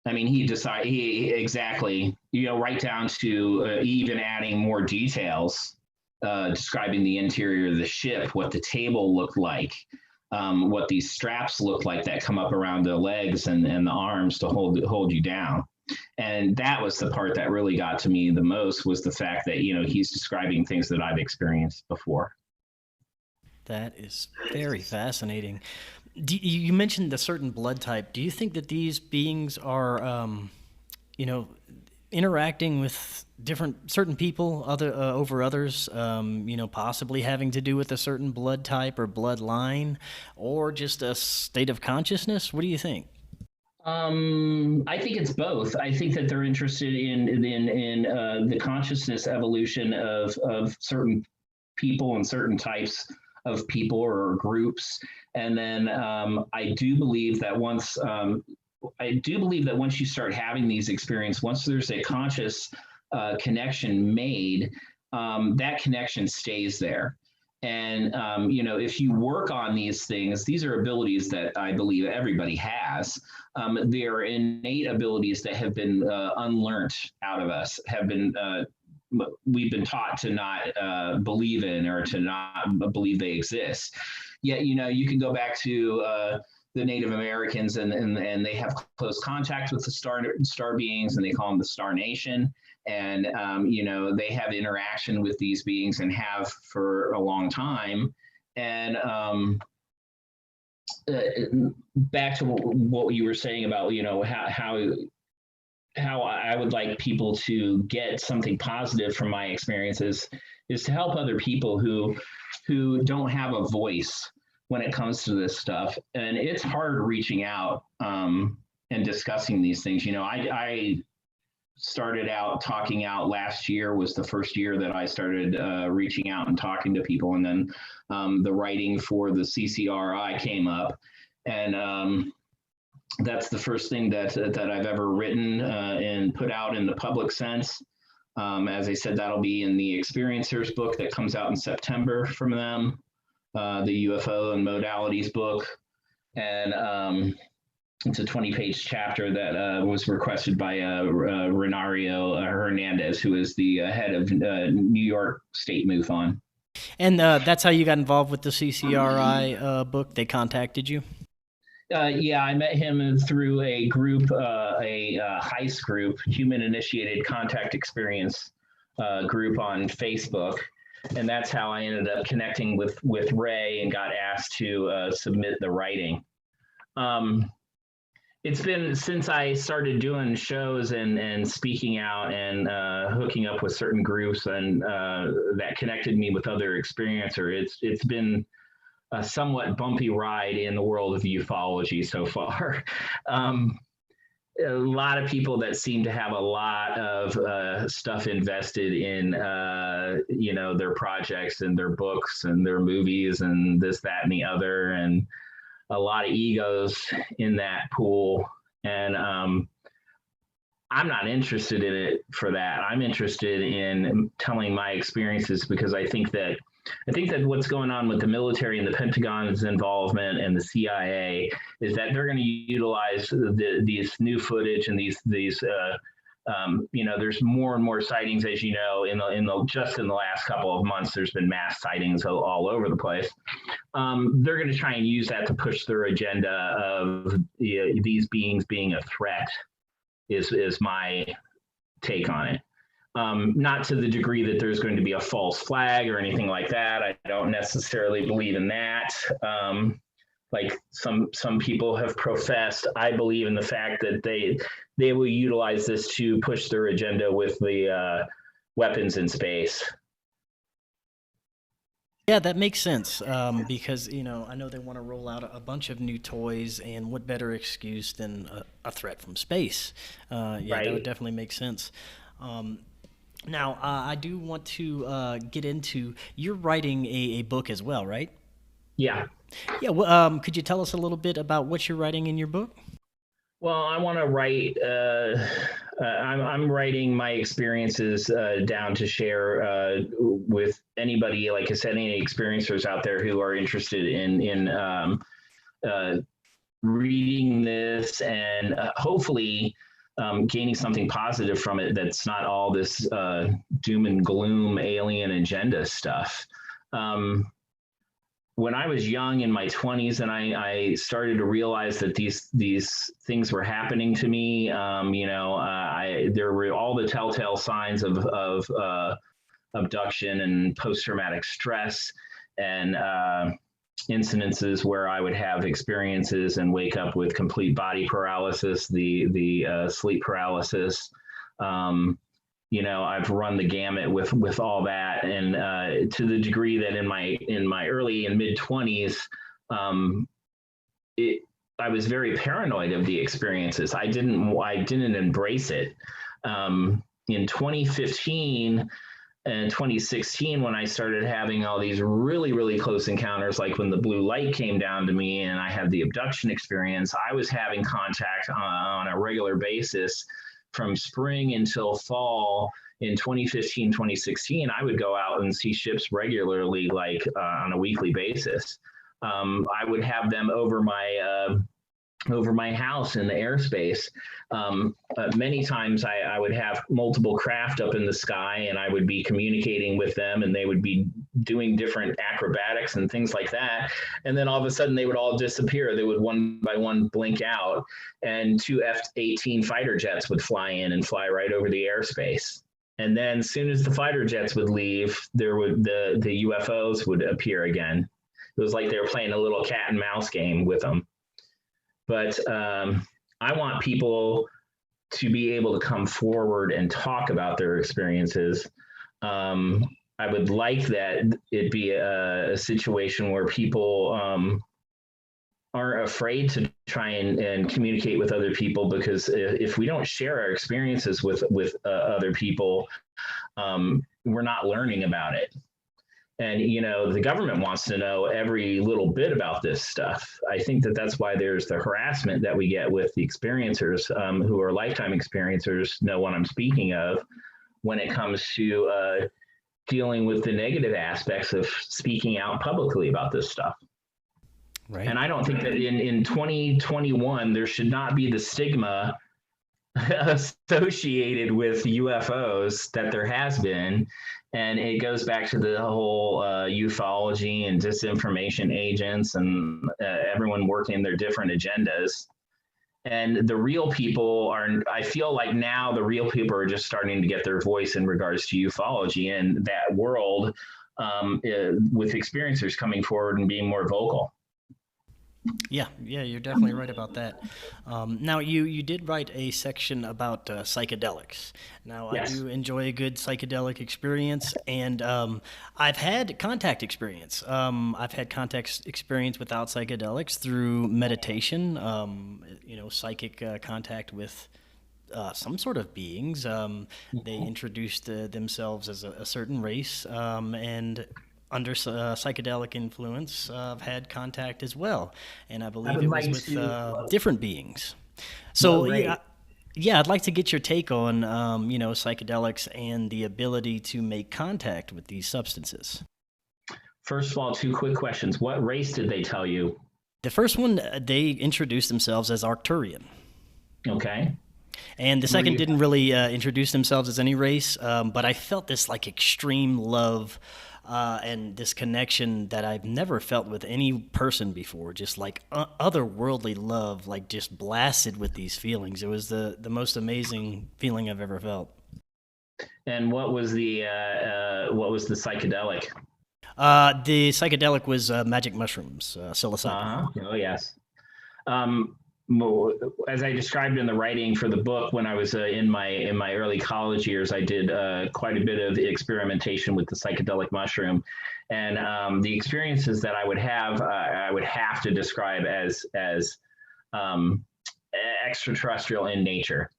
he exactly, right down to even adding more details, describing the interior of the ship, what the table looked like, what these straps look like that come up around the legs and the arms to hold you down. And that was the part that really got to me the most, was the fact that, he's describing things that I've experienced before. That is very fascinating. You mentioned a certain blood type. Do you think that these beings are, interacting with certain people over others, possibly having to do with a certain blood type or bloodline, or just a state of consciousness? What do you think? I think it's both. I think that they're interested in the consciousness evolution of certain people and certain types of people or groups. And then I do believe that once you start having these experiences, once there's a conscious connection made, that connection stays there. And, if you work on these things, these are abilities that I believe everybody has. They are innate abilities that have been unlearned out of us, we've been taught to not believe in, or to not believe they exist. Yet, you can go back to the Native Americans, and they have close contact with the star beings, and they call them the Star Nation. And, they have interaction with these beings and have for a long time. And back to what you were saying about, how I would like people to get something positive from my experiences is to help other people who don't have a voice when it comes to this stuff. And it's hard reaching out and discussing these things. I started out talking out. Last year was the first year that I started reaching out and talking to people. And then the writing for the CCRI came up. And that's the first thing that I've ever written and put out in the public sense. As I said, that'll be in the Experiencers book that comes out in September from them, the UFO and Modalities book. And it's a 20-page chapter that was requested by Renario Hernandez, who is the head of New York State MUFON. And that's how you got involved with the CCRI book? They contacted you? Yeah, I met him through a group, a HICE group, Human Initiated Contact Experience group on Facebook. And that's how I ended up connecting with Ray and got asked to submit the writing. It's been since I started doing shows and speaking out and hooking up with certain groups, and that connected me with other experiencers. It's been a somewhat bumpy ride in the world of ufology so far. A lot of people that seem to have a lot of stuff invested in, their projects and their books and their movies and this, that, and the other, and a lot of egos in that pool. And I'm not interested in it for that. I'm interested in telling my experiences, because I think that what's going on with the military and the Pentagon's involvement and the CIA is that they're going to utilize these new footage and these there's more and more sightings, as you know, just in the last couple of months, there's been mass sightings all over the place. They're going to try and use that to push their agenda of these beings being a threat, is my take on it. Not to the degree that there's going to be a false flag or anything like that. I don't necessarily believe in that. Like some people have professed, I believe in the fact that they will utilize this to push their agenda with the weapons in space. Yeah, that makes sense, because, I know they want to roll out a bunch of new toys, and what better excuse than a threat from space? Right. That would definitely make sense. Now, I do want to get into, you're writing a book as well, right? Yeah. Yeah. Well, could you tell us a little bit about what you're writing in your book? Well, I want to write. I'm writing my experiences down to share with anybody. Like I said, any experiencers out there who are interested in uh, reading this and hopefully gaining something positive from it. That's not all this doom and gloom alien agenda stuff. When I was young in my 20s and I started to realize that these things were happening to me, there were all the telltale signs of abduction and post-traumatic stress and incidences where I would have experiences and wake up with complete body paralysis, the sleep paralysis. I've run the gamut with all that, and to the degree that in my early and mid 20s, I was very paranoid of the experiences. I didn't embrace it. In 2015 and 2016, when I started having all these really, really close encounters, like when the blue light came down to me and I had the abduction experience, I was having contact on a regular basis from spring until fall. In 2015, 2016, I would go out and see ships regularly, like on a weekly basis. I would have them over my house in the airspace. Many times I would have multiple craft up in the sky and I would be communicating with them and they would be doing different acrobatics and things like that. And then all of a sudden they would all disappear. They would one by one blink out and two F-18 fighter jets would fly in and fly right over the airspace. And then as soon as the fighter jets would leave, the UFOs would appear again. It was like they were playing a little cat and mouse game with them. But I want people to be able to come forward and talk about their experiences. I would like that it be a situation where people aren't afraid to try and communicate with other people, because if we don't share our experiences with other people, we're not learning about it. And, the government wants to know every little bit about this stuff. I think that's why there's the harassment that we get with the experiencers who are lifetime experiencers, know what I'm speaking of, when it comes to dealing with the negative aspects of speaking out publicly about this stuff. Right. And I don't think that in 2021, there should not be the stigma associated with UFOs that there has been. And it goes back to the whole ufology and disinformation agents and everyone working their different agendas. And the real people I feel like now the real people are just starting to get their voice in regards to ufology and that world, with experiencers coming forward and being more vocal. Yeah, you're definitely right about that. Now, you did write a section about psychedelics. Now, yes. I do enjoy a good psychedelic experience, and I've had contact experience. I've had contact experience without psychedelics through meditation, psychic contact with some sort of beings. They introduced themselves as a certain race, and under psychedelic influence, I've had contact as well, and I believe it was with different beings. So, I'd like to get your take on, psychedelics and the ability to make contact with these substances. First of all, two quick questions. What race did they tell you? The first one, they introduced themselves as Arcturian. Okay. And the second didn't really introduce themselves as any race, but I felt this extreme love and this connection that I've never felt with any person before, just otherworldly love, just blasted with these feelings. It was the most amazing feeling I've ever felt. And what was the psychedelic? The psychedelic was magic mushrooms, psilocybin. Oh yes. As I described in the writing for the book, when I was in my early college years, I did quite a bit of experimentation with the psychedelic mushroom, and the experiences that I would have to describe as extraterrestrial in nature.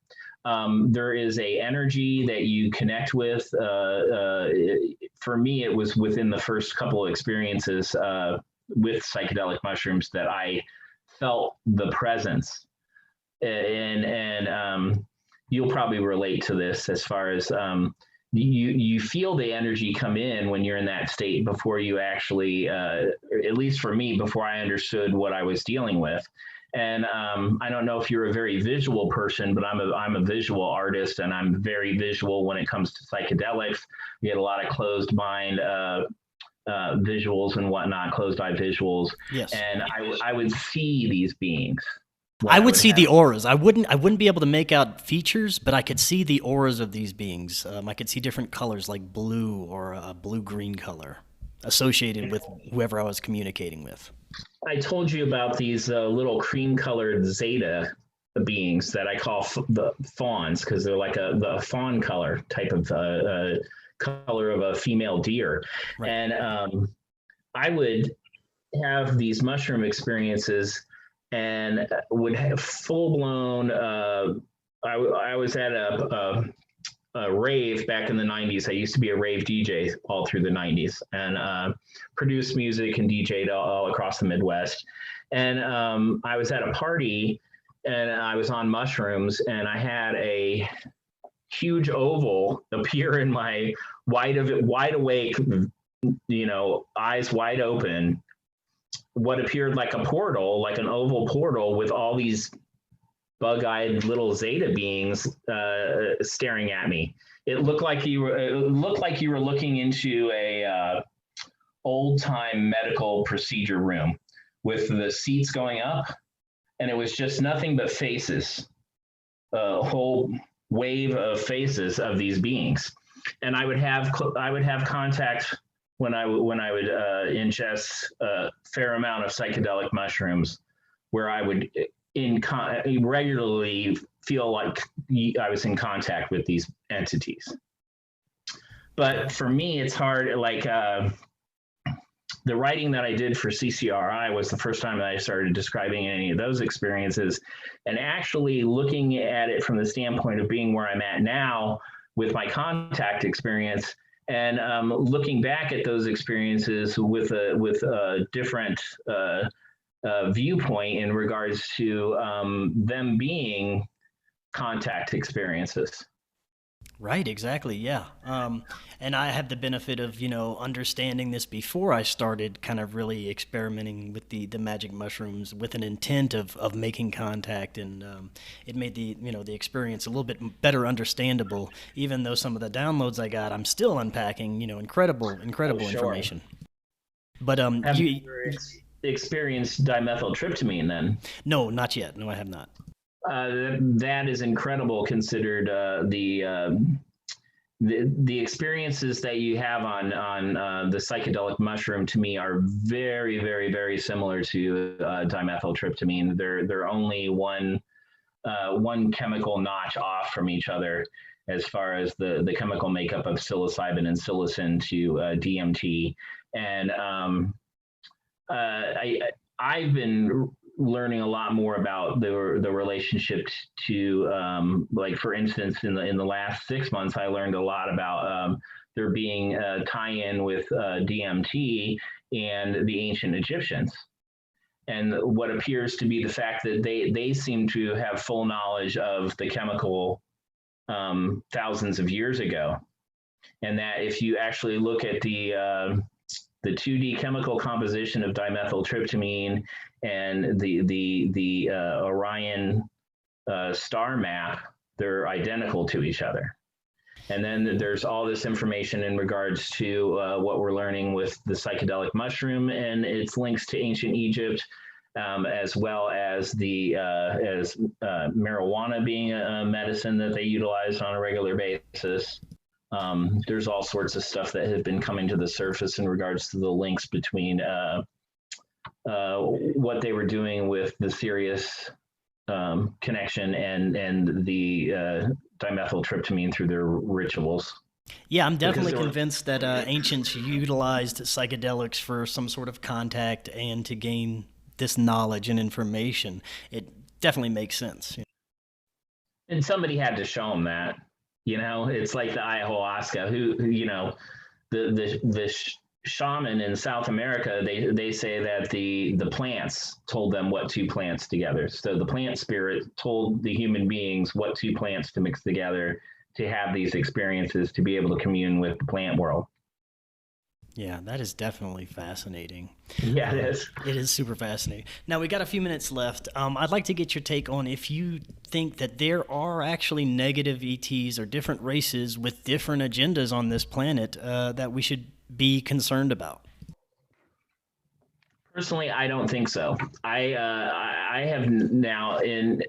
There is a energy that you connect with. For me, it was within the first couple of experiences with psychedelic mushrooms that I felt the presence. and you'll probably relate to this as far as you feel the energy come in when you're in that state before you actually, at least for me, before I understood what I was dealing with. And I don't know if you're a very visual person, but I'm a visual artist, and I'm very visual when it comes to psychedelics. We get a lot of closed mind visuals and whatnot, closed eye visuals. Yes. And I would see these beings. I would see the auras. I wouldn't be able to make out features, but I could see the auras of these beings. I could see different colors like blue or a blue-green color associated with whoever I was communicating with. I told you about these little cream-colored zeta beings that I call the fawns, because they're like the fawn color type of color of a female deer. Right. And I would have these mushroom experiences and would have full-blown, I was at a rave back in the 90s. I used to be a rave DJ all through the 90s, and produced music and DJ'd all across the Midwest. And I was at a party, and I was on mushrooms, and I had a huge oval appear in my wide awake, eyes wide open, what appeared like a portal, like an oval portal with all these bug-eyed little zeta beings staring at me. It looked like you were looking into a old-time medical procedure room with the seats going up, and it was just nothing but faces, a whole wave of faces of these beings. And I would have contact when I would ingest a fair amount of psychedelic mushrooms, where I would regularly feel like I was in contact with these entities. But for me, it's hard. Like the writing that I did for CCRI was the first time that I started describing any of those experiences, and actually looking at it from the standpoint of being where I'm at now with my contact experience, and looking back at those experiences with a different viewpoint in regards to them being contact experiences. Right, exactly, yeah. And I had the benefit of, understanding this before I started kind of really experimenting with the magic mushrooms with an intent of making contact, and it made the experience a little bit better understandable. Even though some of the downloads I got, I'm still unpacking, incredible information. But have you experienced dimethyltryptamine then? No, not yet. No, I have not. That is incredible, considered the experiences that you have on the psychedelic mushroom. To me, are very, very, very similar to dimethyltryptamine. They're only one chemical notch off from each other as far as the chemical makeup of psilocybin and psilocin to DMT. And I've been learning a lot more about the relationship to like, for instance, in the last 6 months, I learned a lot about there being a tie-in with DMT and the ancient Egyptians, and what appears to be the fact that they seem to have full knowledge of the chemical thousands of years ago, and that if you actually look at the 2D chemical composition of dimethyltryptamine and the Orion star map, they're identical to each other. And then there's all this information in regards to what we're learning with the psychedelic mushroom and its links to ancient Egypt, as well as marijuana being a medicine that they utilize on a regular basis. There's all sorts of stuff that have been coming to the surface in regards to the links between what they were doing with the Sirius connection and the dimethyltryptamine through their rituals. Yeah, I'm definitely convinced that ancients utilized psychedelics for some sort of contact and to gain this knowledge and information. It definitely makes sense. And somebody had to show them that. It's like the ayahuasca, who the shaman in South America, they say that the plants told them what two plants together. So the plant spirit told the human beings what two plants to mix together to have these experiences, to be able to commune with the plant world. Yeah, that is definitely fascinating. Yeah, it is. It is super fascinating. Now, we got a few minutes left. I'd like to get your take on if you think that there are actually negative ETs or different races with different agendas on this planet that we should be concerned about. Personally, I don't think so. I have now in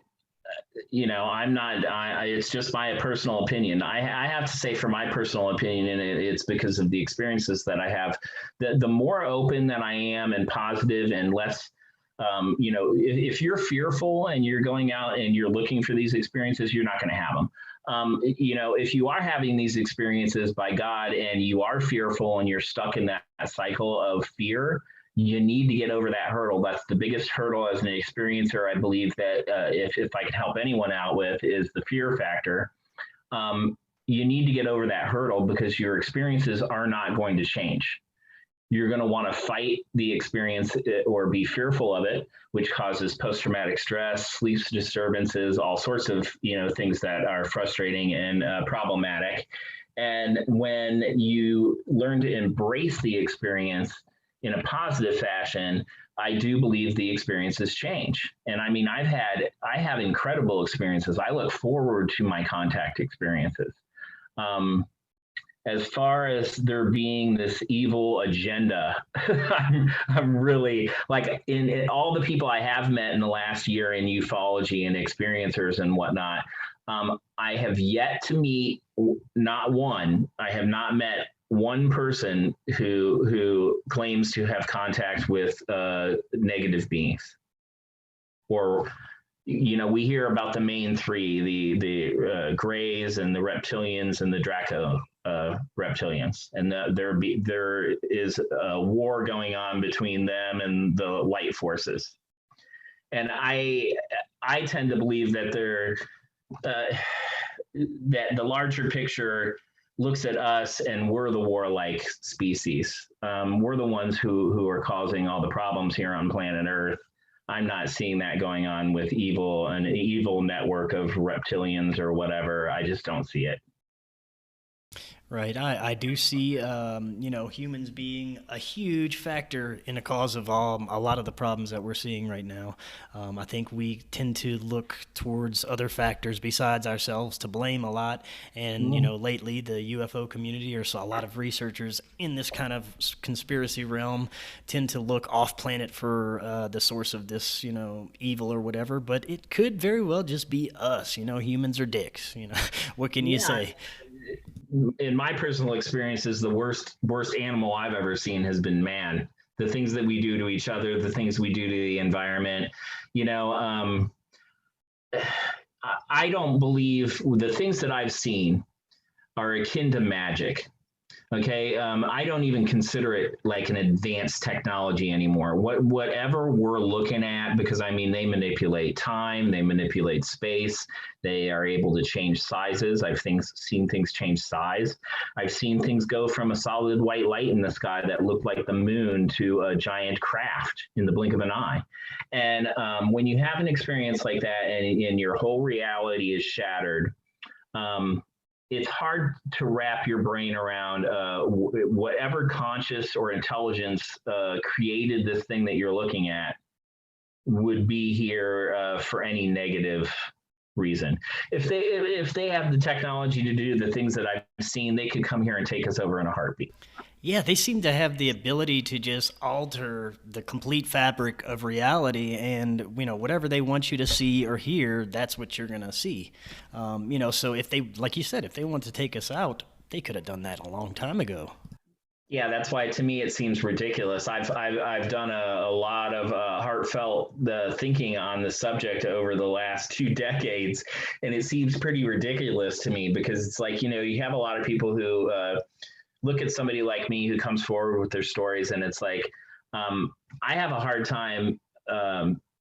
I'm not. It's just my personal opinion. I have to say, for my personal opinion, and it's because of the experiences that I have. The more open that I am and positive and less, if you're fearful and you're going out and you're looking for these experiences, you're not going to have them. If you are having these experiences by God and you are fearful and you're stuck in that cycle of fear, you need to get over that hurdle. That's the biggest hurdle as an experiencer. I believe that if I can help anyone out with is the fear factor. You need to get over that hurdle because your experiences are not going to change. You're going to want to fight the experience or be fearful of it, which causes post-traumatic stress, sleep disturbances, all sorts of things that are frustrating and problematic. And when you learn to embrace the experience in a positive fashion, I do believe the experiences change. And I mean, I have incredible experiences. I look forward to my contact experiences. As far as there being this evil agenda, I'm really like in all the people I have met in the last year in ufology and experiencers and whatnot. I have yet to meet I have not met one person who claims to have contact with negative beings. Or, we hear about the main three, the Greys and the reptilians and the Draco reptilians, and there is a war going on between them and the light forces. And I tend to believe that that the larger picture looks at us and we're the warlike species. We're the ones who are causing all the problems here on planet Earth. I'm not seeing that going on with an evil network of reptilians or whatever. I just don't see it. Right. I do see, humans being a huge factor in the cause of a lot of the problems that we're seeing right now. I think we tend to look towards other factors besides ourselves to blame a lot. And, lately the UFO community, or a lot of researchers in this kind of conspiracy realm, tend to look off planet for the source of this, evil or whatever. But it could very well just be us. Humans are dicks. What can you say? In my personal experiences, the worst animal I've ever seen has been man. The things that we do to each other, the things we do to the environment. I don't believe the things that I've seen are akin to magic. Okay, I don't even consider it like an advanced technology anymore. Whatever we're looking at, because I mean, they manipulate time, they manipulate space, they are able to change sizes. I've seen things change size. I've seen things go from a solid white light in the sky that looked like the moon to a giant craft in the blink of an eye. And when you have an experience like that and your whole reality is shattered, it's hard to wrap your brain around whatever conscious or intelligence created this thing that you're looking at would be here for any negative reason. If they have the technology to do the things that I've seen, they could come here and take us over in a heartbeat. Yeah, they seem to have the ability to just alter the complete fabric of reality, and whatever they want you to see or hear, that's what you're gonna see. So if they, like you said, if they want to take us out, they could have done that a long time ago. Yeah, that's why to me it seems ridiculous. I've done a lot of heartfelt thinking on the subject over the last 2 decades, and it seems pretty ridiculous to me because it's like you have a lot of people who look at somebody like me who comes forward with their stories, and it's like I have a hard time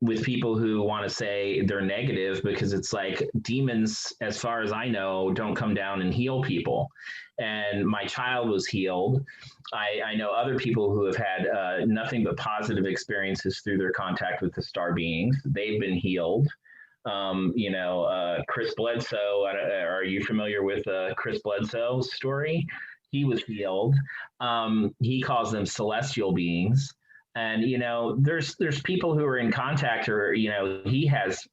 with people who want to say they're negative, because it's like demons, as far as I know, don't come down and heal people. And my child was healed. I know other people who have had nothing but positive experiences through their contact with the star beings. They've been healed. Chris Bledsoe, are you familiar with Chris Bledsoe's story? He was healed. He calls them celestial beings. And, there's people who are in contact, or, he has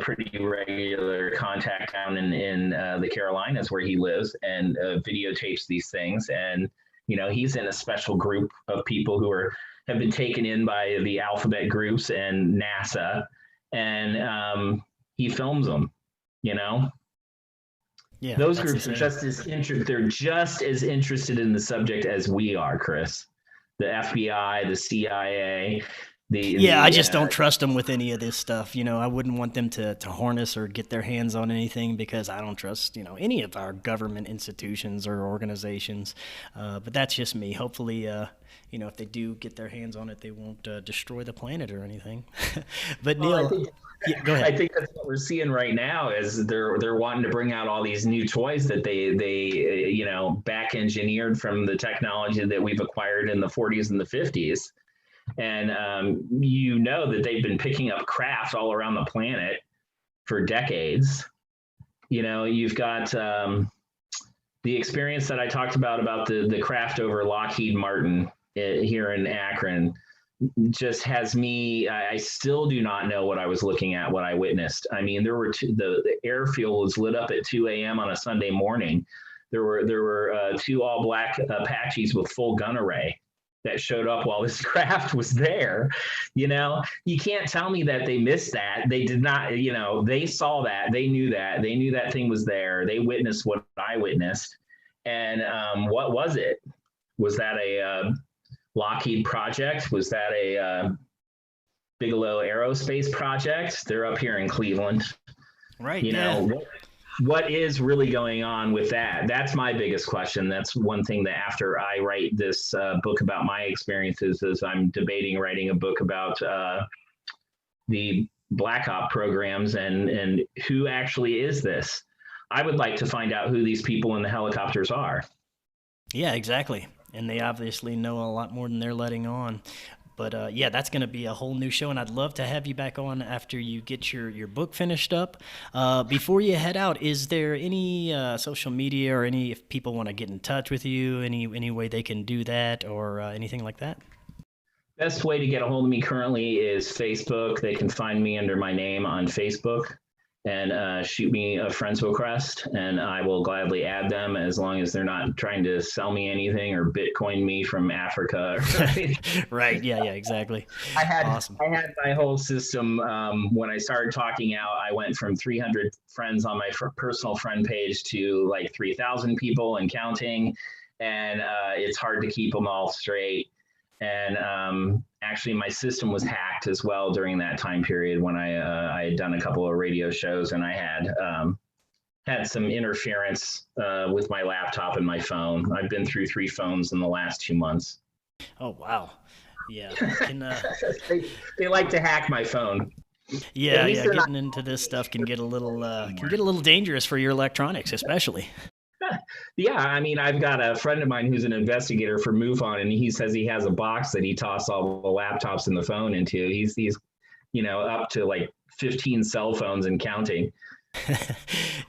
pretty regular contact down in the Carolinas where he lives, and videotapes these things. And, he's in a special group of people who have been taken in by the alphabet groups and NASA, and he films them, Yeah, those groups are just as they're just as interested in the subject as we are, Chris. The FBI, the CIA, I just don't trust them with any of this stuff. I wouldn't want them to harness or get their hands on anything, because I don't trust, any of our government institutions or organizations. But that's just me. Hopefully, if they do get their hands on it, they won't destroy the planet or anything. But Neil, go ahead. I think that's what we're seeing right now, is they're wanting to bring out all these new toys that they back engineered from the technology that we've acquired in the 40s and the 50s. And that they've been picking up craft all around the planet for decades. You've got the experience that I talked about the craft over Lockheed Martin here in Akron. Just has me. I still do not know what I was looking at, what I witnessed. I mean, there were the airfield was lit up at 2 a.m. on a Sunday morning. There were two all black Apaches with full gun array that showed up while this craft was there. You can't tell me that they missed that. They did not. They saw that. They knew that thing was there. They witnessed what I witnessed. And what was it? Was that a Lockheed project? Was that a Bigelow Aerospace project? They're up here in Cleveland. Right. What is really going on with that? That's my biggest question. That's one thing that after I write this book about my experiences, is I'm debating writing a book about the Black Op programs and who actually is this. I would like to find out who these people in the helicopters are. Yeah, exactly. And they obviously know a lot more than they're letting on. But that's going to be a whole new show, and I'd love to have you back on after you get your book finished up. Before you head out, is there any social media or if people want to get in touch with you, any way they can do that, or anything like that? Best way to get a hold of me currently is Facebook. They can find me under my name on Facebook and shoot me a friend's request, and I will gladly add them, as long as they're not trying to sell me anything or Bitcoin me from Africa. Right. Yeah, exactly. Awesome. I had my whole system. When I started talking out, I went from 300 friends on my personal friend page to like 3,000 people and counting. And it's hard to keep them all straight. And actually, my system was hacked as well during that time period when I had done a couple of radio shows, and I had some interference with my laptop and my phone. I've been through 3 phones in the last 2 months. Oh, wow. Yeah. They like to hack my phone. Yeah. Getting into this stuff can get a little dangerous for your electronics, especially. Yeah, I mean, I've got a friend of mine who's an investigator for MUFON, and he says he has a box that he tossed all the laptops and the phone into. He's up to like 15 cell phones and counting.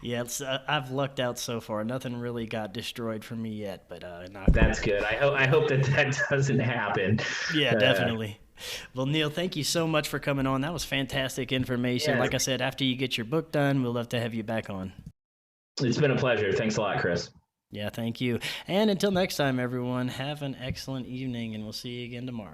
Yeah, I've lucked out so far. Nothing really got destroyed for me yet, but that's good. I hope that doesn't happen. Yeah, definitely. Well, Neil, thank you so much for coming on. That was fantastic information. Yeah. Like I said, after you get your book done, we'll love to have you back on. It's been a pleasure. Thanks a lot, Chris. Yeah, thank you. And until next time, everyone, have an excellent evening, and we'll see you again tomorrow.